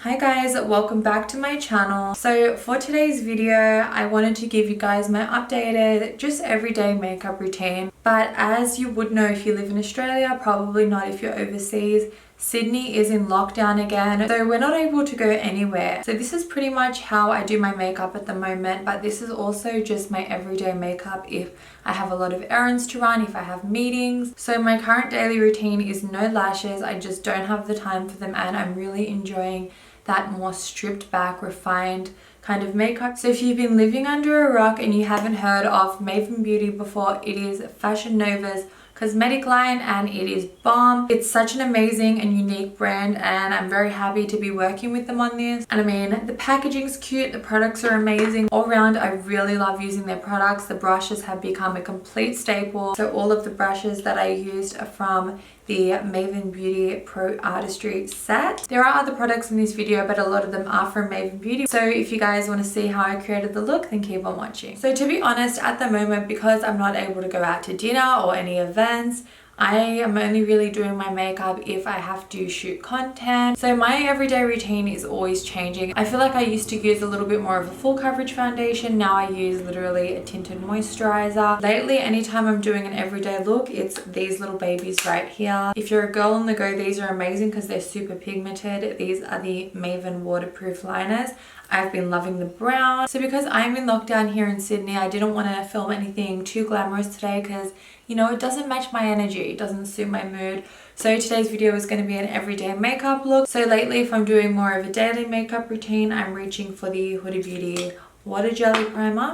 Hi guys, welcome back to my channel. So for today's video, I wanted to give you guys my updated, just everyday makeup routine. But as you would know if you live in Australia, probably not if you're overseas, Sydney is in lockdown again, so we're not able to go anywhere. So this is pretty much how I do my makeup at the moment, but this is also just my everyday makeup if I have a lot of errands to run, if I have meetings. So my current daily routine is no lashes. I just don't have the time for them, and I'm really enjoying that more stripped back, refined kind of makeup. So if you've been living under a rock and you haven't heard of Maven Beauty before, it is Fashion Nova's cosmetic line and it is bomb. It's such an amazing and unique brand, and I'm very happy to be working with them on this. And I mean, the packaging's cute, the products are amazing. All around, I really love using their products. The brushes have become a complete staple. So all of the brushes that I used are from the Maven Beauty Pro Artistry set. There are other products in this video, but a lot of them are from Maven Beauty. So if you guys want to see how I created the look, then keep on watching. So to be honest, at the moment, because I'm not able to go out to dinner or any events, I am only really doing my makeup if I have to shoot content. So my everyday routine is always changing. I feel like I used to use a little bit more of a full coverage foundation. Now I use literally a tinted moisturizer. Lately, anytime I'm doing an everyday look, it's these little babies right here. If you're a girl on the go, these are amazing because they're super pigmented. These are the Maven waterproof liners. I've been loving the brown. So because I'm in lockdown here in Sydney, I didn't want to film anything too glamorous today because, you know, it doesn't match my energy. It doesn't suit my mood. So today's video is going to be an everyday makeup look. So lately, if I'm doing more of a daily makeup routine, I'm reaching for the Huda Beauty Water Jelly Primer.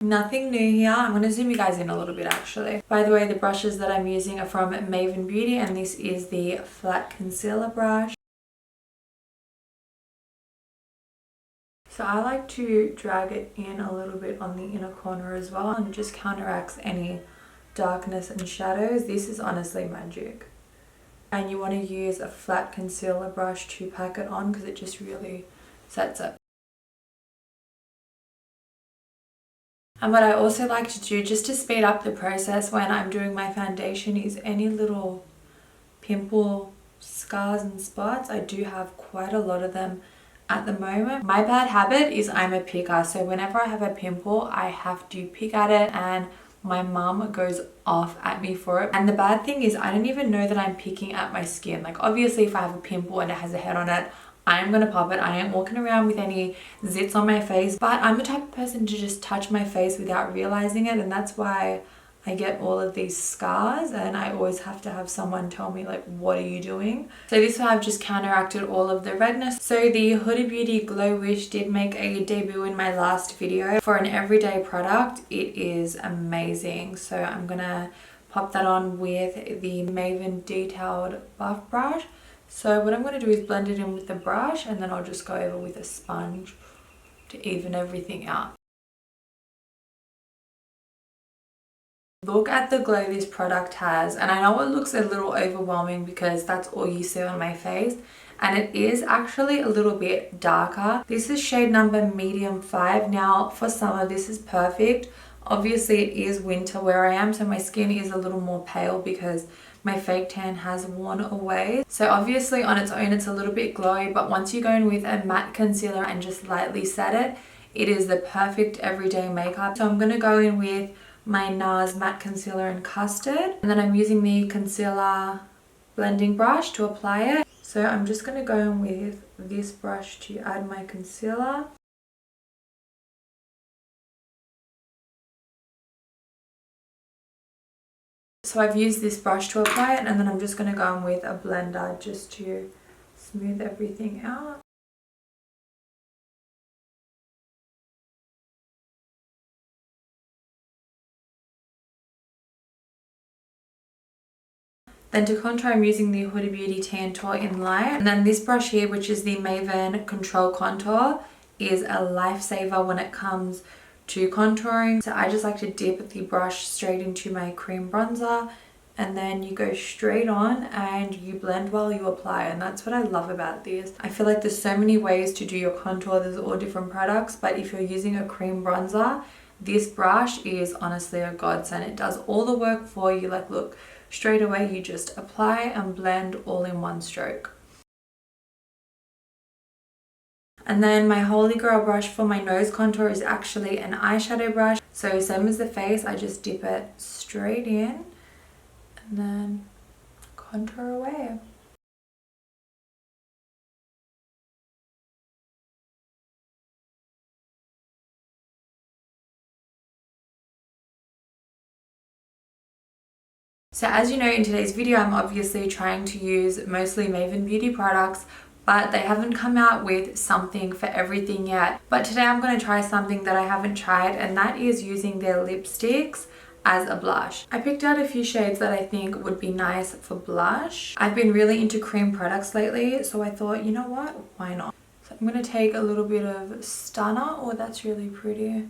Nothing new here. I'm going to zoom you guys in a little bit actually. By the way, the brushes that I'm using are from Maven Beauty, and this is the flat concealer brush. So I like to drag it in a little bit on the inner corner as well, and it just counteracts any darkness and shadows. This is honestly magic. And you want to use a flat concealer brush to pack it on because it just really sets it. And what I also like to do just to speed up the process when I'm doing my foundation is any little pimple scars and spots. I do have quite a lot of them at the moment. My bad habit is I'm a picker, so whenever I have a pimple I have to pick at it, and my mum goes off at me for it. And the bad thing is I don't even know that I'm picking at my skin. Like obviously if I have a pimple and it has a head on it, I'm gonna pop it. I ain't walking around with any zits on my face, but I'm the type of person to just touch my face without realizing it, and that's why I get all of these scars, and I always have to have someone tell me like, what are you doing? So this way I've just counteracted all of the redness. So the Huda Beauty Glow Wish did make a debut in my last video. For an everyday product, it is amazing. So I'm gonna pop that on with the Maven Detailed Buff Brush. So what I'm going to do is blend it in with the brush, and then I'll just go over with a sponge to even everything out. Look at the glow this product has, and I know it looks a little overwhelming because that's all you see on my face, and it is actually a little bit darker. This is shade number medium 5. Now for summer this is perfect. Obviously it is winter where I am, so my skin is a little more pale because my fake tan has worn away. So obviously on its own it's a little bit glowy, but once you go in with a matte concealer and just lightly set it, it is the perfect everyday makeup. So I'm going to go in with my NARS matte concealer in custard, and then I'm using the concealer blending brush to apply it. So I'm just going to go in with this brush to add my concealer. So I've used this brush to apply it, and then I'm just going to go in with a blender just to smooth everything out. Then to contour, I'm using the Huda Beauty Tan Tour in Light. And then this brush here, which is the Maven Control Contour, is a lifesaver when it comes to contouring. So I just like to dip the brush straight into my cream bronzer, and then you go straight on and you blend while you apply, and that's what I love about this. I feel like there's so many ways to do your contour. There's all different products, but if you're using a cream bronzer, this brush is honestly a godsend. It does all the work for you. Like look, straight away you just apply and blend all in one stroke. And then my holy grail brush for my nose contour is actually an eyeshadow brush. So same as the face, I just dip it straight in and then contour away. So as you know, in today's video, I'm obviously trying to use mostly Maven Beauty products, but they haven't come out with something for everything yet. But today I'm going to try something that I haven't tried, and that is using their lipsticks as a blush. I picked out a few shades that I think would be nice for blush. I've been really into cream products lately, so I thought, you know what, why not? So I'm going to take a little bit of Stunner. Oh, that's really pretty.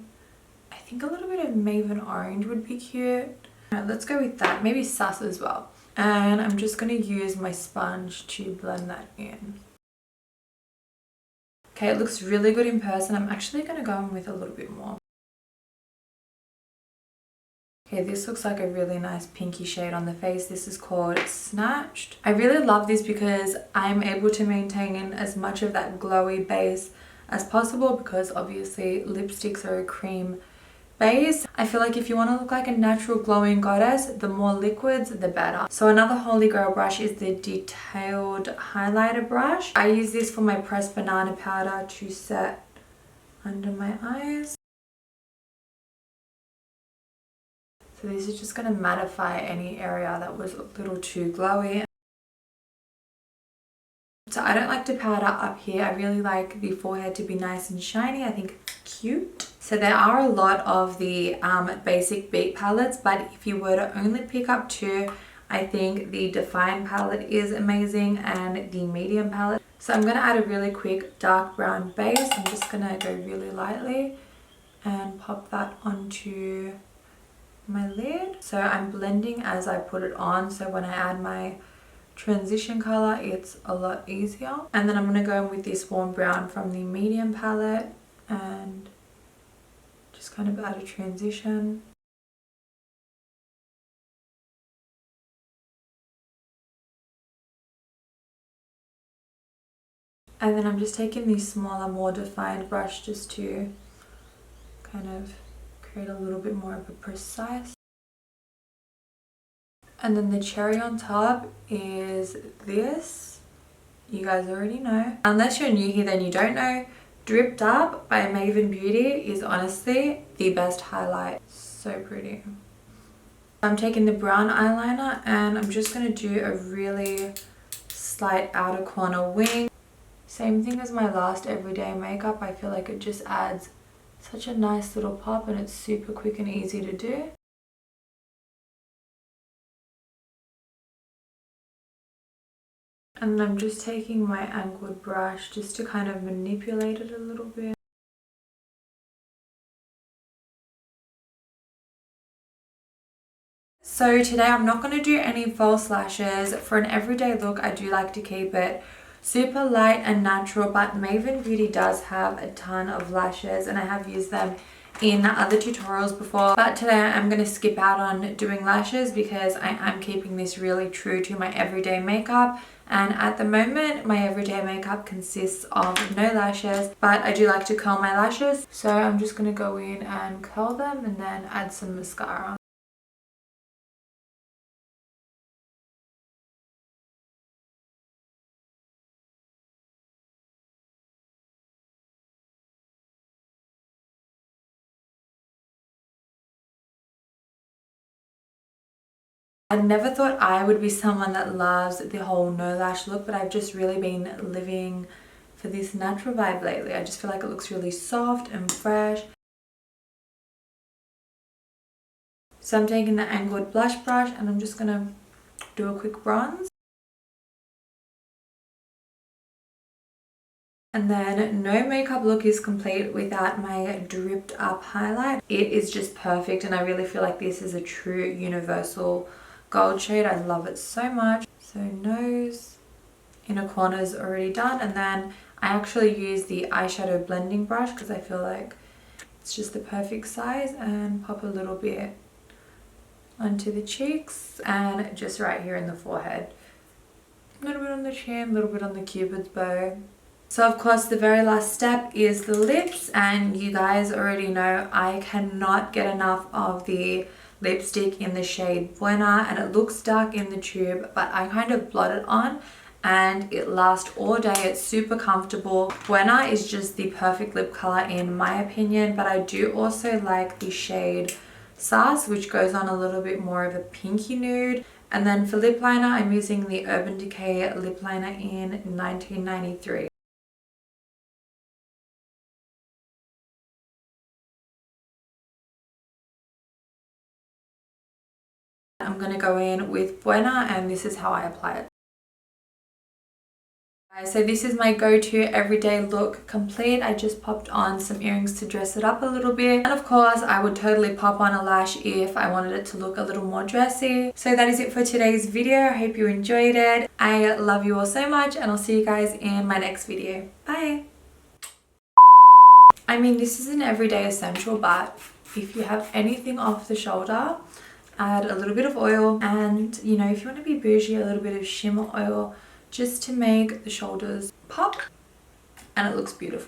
I think a little bit of Maven Orange would be cute. Alright, let's go with that. Maybe Sus as well. And I'm just going to use my sponge to blend that in. Okay, it looks really good in person. I'm actually going to go in with a little bit more. Okay, this looks like a really nice pinky shade on the face. This is called Snatched. I really love this because I'm able to maintain as much of that glowy base as possible, because obviously lipsticks are a cream base. I feel like if you want to look like a natural glowing goddess, the more liquids the better. So another holy grail brush is the detailed highlighter brush. I use this for my pressed banana powder to set under my eyes. So this is just going to mattify any area that was a little too glowy. So I don't like to powder up here. I really like the forehead to be nice and shiny. I think it's cute. So there are a lot of the basic beat palettes, but if you were to only pick up two, I think the Define palette is amazing and the Medium palette. So I'm going to add a really quick dark brown base. I'm just going to go really lightly and pop that onto my lid. So I'm blending as I put it on, so when I add my transition color it's a lot easier. And then I'm going to go in with this warm brown from the Medium palette and just kind of add a transition. And then I'm just taking the smaller, more defined brush just to kind of create a little bit more of a precise. And then the cherry on top is this. You guys already know. Unless you're new here, then you don't know. Dripped Up by Maven Beauty is honestly the best highlight. So pretty. I'm taking the brown eyeliner and I'm just going to do a really slight outer corner wing. Same thing as my last everyday makeup. I feel like it just adds such a nice little pop and it's super quick and easy to do. And I'm just taking my angled brush just to kind of manipulate it a little bit. So today I'm not going to do any false lashes. For an everyday look, I do like to keep it super light and natural, but Maven Beauty does have a ton of lashes and I have used them in other tutorials before. But today I'm going to skip out on doing lashes because I am keeping this really true to my everyday makeup. And at the moment, my everyday makeup consists of no lashes, but I do like to curl my lashes. So I'm just going to go in and curl them and then add some mascara. I never thought I would be someone that loves the whole no lash look, but I've just really been living for this natural vibe lately. I just feel like it looks really soft and fresh. So I'm taking the angled blush brush and I'm just going to do a quick bronze. And then no makeup look is complete without my dripped up highlight. It is just perfect and I really feel like this is a true universal gold shade. I love it so much. So nose, inner corner's already done, and then I actually use the eyeshadow blending brush because I feel like it's just the perfect size, and pop a little bit onto the cheeks and just right here in the forehead. A little bit on the chin, a little bit on the cupid's bow. So of course the very last step is the lips, and you guys already know I cannot get enough of the lipstick in the shade Buena, and it looks dark in the tube, but I kind of blot it on and it lasts all day. It's super comfortable. Buena is just the perfect lip color in my opinion, but I do also like the shade Sass, which goes on a little bit more of a pinky nude. And then for lip liner, I'm using the Urban Decay lip liner in 1993. I'm going to go in with Buena, and this is how I apply it. So this is my go-to everyday look complete. I just popped on some earrings to dress it up a little bit. And of course, I would totally pop on a lash if I wanted it to look a little more dressy. So that is it for today's video. I hope you enjoyed it. I love you all so much, and I'll see you guys in my next video. Bye! I mean, this is an everyday essential, but if you have anything off the shoulder, add a little bit of oil, and you know, if you want to be bougie, a little bit of shimmer oil just to make the shoulders pop, and it looks beautiful.